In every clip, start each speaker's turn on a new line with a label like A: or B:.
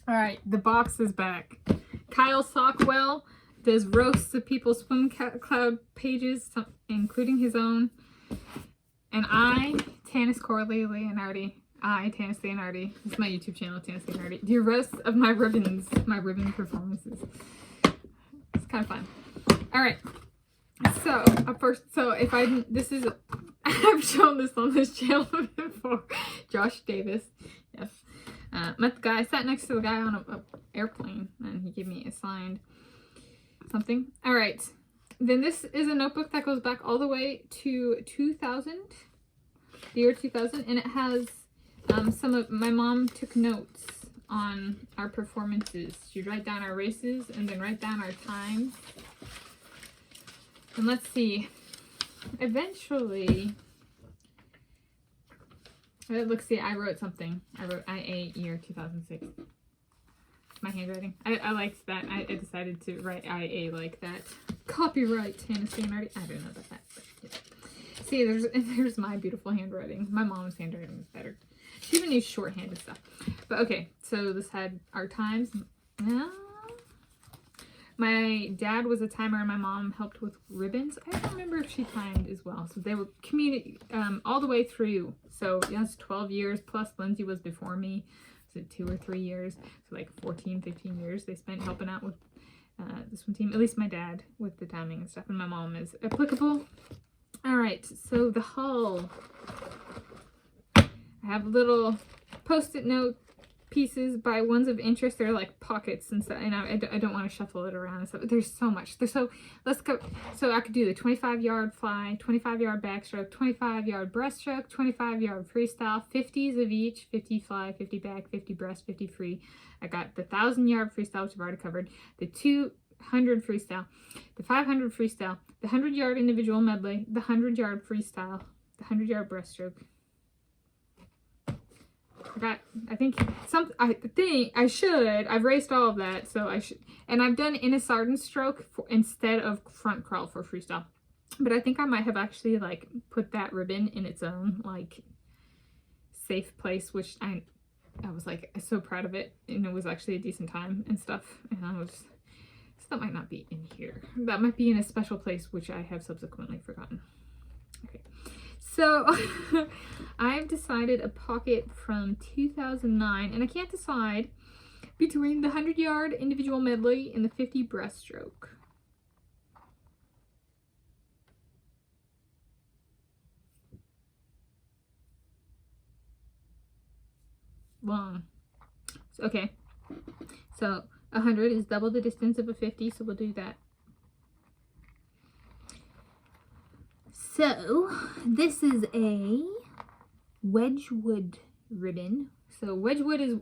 A: All right, the box is back. Kyle Sockwell does roasts of people's swim club pages, including his own. And I, Tanis Coralee Leonhardi, Tanis Leonhardi, this is my YouTube channel, Tanis Leonhardi, do roasts of my ribbon performances. It's kind of fun. All right. So, I've shown this on this channel before. Josh Davis, yes. Met the guy, sat next to the guy on an airplane, and he gave me a signed something. All right. Then this is a notebook that goes back all the way to 2000, the year 2000, and it has my mom took notes on our performances. She'd write down our races and then write down our times. And let's see, eventually, let's see, I wrote something. I wrote IA year 2006. My handwriting. I liked that. I decided to write IA like that. Copyright Tanis Leonhardi. I don't know about that. But yeah. See, there's my beautiful handwriting. My mom's handwriting is better. She even used shorthanded stuff. But okay, so this had our times. My dad was a timer and my mom helped with ribbons. I don't remember if she timed as well. So they were community all the way through. So yes, 12 years plus Lindsay was before me. So 2 or 3 years. So like 14, 15 years they spent helping out with the swim team. At least my dad with the timing and stuff. And my mom is applicable. All right, so the hull. I have little post-it note pieces by ones of interest. They're like pockets and stuff, and I don't want to shuffle it around and stuff. There's so much. Let's go. So I could do the 25-yard fly, 25-yard backstroke, 25-yard breaststroke, 25-yard freestyle, 50s of each, 50 fly, 50 back, 50 breast, 50 free. I got the 1,000-yard freestyle, which I've already covered, the 200 freestyle, the 500 freestyle, the 100-yard individual medley, the 100-yard freestyle, the 100-yard breaststroke. I've raced all of that, so I should, and I've done Innis Arden stroke instead of front crawl for freestyle, but I think I might have actually like put that ribbon in its own like safe place, which I was like so proud of it, and it was actually a decent time and stuff, and so that might not be in here. That might be in a special place, which I have subsequently forgotten. Okay. So I've decided a pocket from 2009, and I can't decide between the 100-yard individual medley and the 50 breaststroke. Long. Okay. So 100 is double the distance of a 50, so we'll do that. So, this is a Wedgwood ribbon. So, Wedgwood is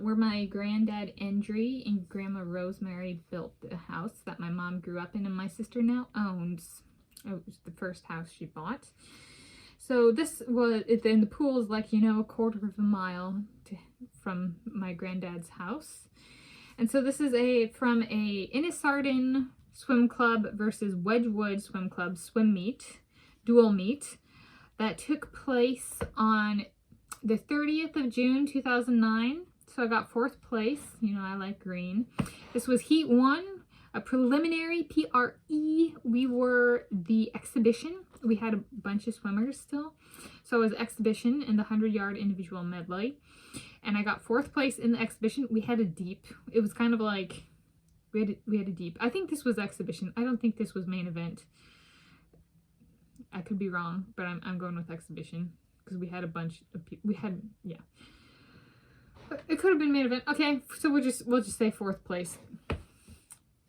A: where my granddad Endry and Grandma Rosemary built the house that my mom grew up in and my sister now owns. It was the first house she bought. So, this was, then the pool is like, you know, a quarter of a mile from my granddad's house. And so, this is from a Innis Arden Swim Club versus Wedgwood Swim Club swim meet. Dual Meet that took place on the 30th of June 2009. So I got 4th place. You know, I like green. This was Heat 1, a preliminary PRE. We were the exhibition. We had a bunch of swimmers still. So it was exhibition in the 100-yard individual medley. And I got 4th place in the exhibition. We had a deep. It was kind of like, we had a deep. I think this was exhibition. I don't think this was main event. I could be wrong, but I'm going with exhibition because we had a bunch of people. Yeah. But it could have been main event. Okay, so we'll just say 4th place.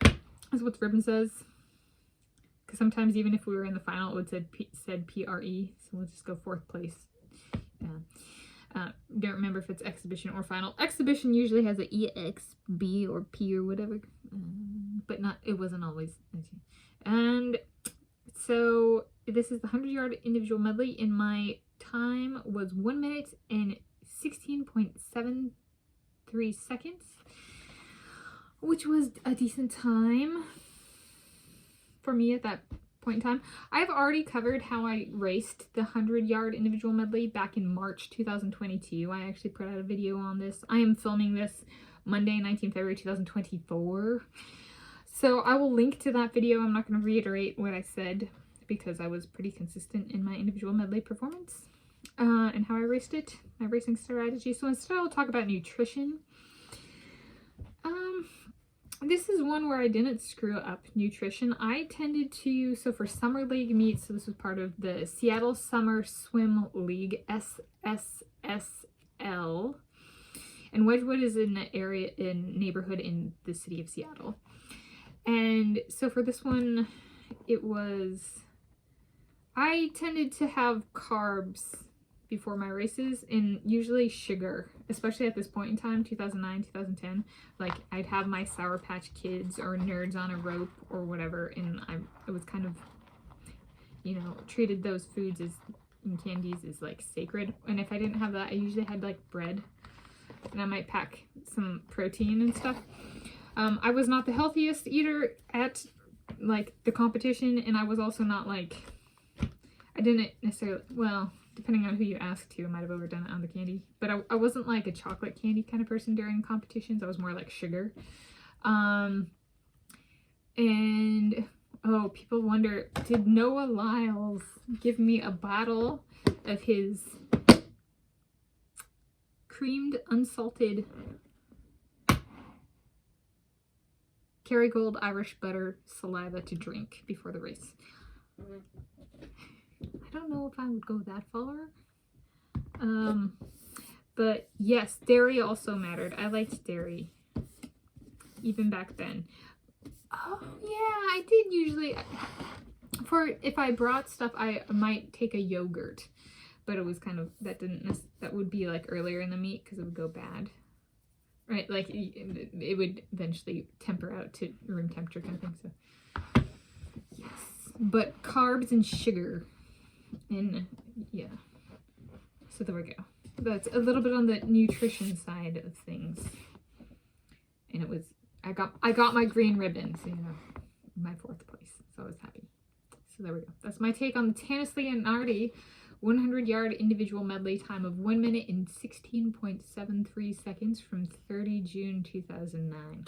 A: That's what the ribbon says. Because sometimes even if we were in the final, it would said PRE. So we'll just go 4th place. Yeah. Don't remember if it's exhibition or final. Exhibition usually has an EX, B, or P or whatever, but it wasn't always. And so this is the 100-yard individual medley, and my time was 1 minute and 16.73 seconds, which was a decent time for me at that point in time. I've already covered how I raced the 100-yard individual medley back in March 2022. I actually put out a video on this. I am filming this Monday, 19 February 2024. So I will link to that video. I'm not going to reiterate what I said because I was pretty consistent in my individual medley performance and how I raced it, my racing strategy. So instead I'll talk about nutrition. This is one where I didn't screw up nutrition. I tended to, so for summer league meets, so this was part of the Seattle Summer Swim League, SSSL. And Wedgwood is in the area, in neighborhood in the city of Seattle. And so for this one, I tended to have carbs before my races, and usually sugar, especially at this point in time, 2009, 2010. Like, I'd have my Sour Patch Kids or Nerds on a Rope or whatever, and it was kind of, you know, treated those foods and candies as like sacred. And if I didn't have that, I usually had like bread, and I might pack some protein and stuff. I was not the healthiest eater at like the competition, and I was also not like, I didn't necessarily, well, depending on who you ask to, I might have overdone it on the candy. But I wasn't like a chocolate candy kind of person during competitions. I was more like sugar. And, oh, people wonder, did Noah Lyles give me a bottle of his creamed, unsalted Kerrygold Irish butter saliva to drink before the race? I don't know if I would go that far. But yes, dairy also mattered. I liked dairy even back then. Oh yeah, I did usually, if I brought stuff, I might take a yogurt, but it was kind of, that would be like earlier in the meet because it would go bad. Right, like it would eventually temper out to room temperature kind of thing. So yes, but carbs and sugar, and yeah. So there we go. That's a little bit on the nutrition side of things, and it was, I got my green ribbon, so you know, my 4th place. So I was happy. So there we go. That's my take on the Tanis Leonhardi 100-yard individual medley time of 1 minute and 16.73 seconds from 30 June 2009.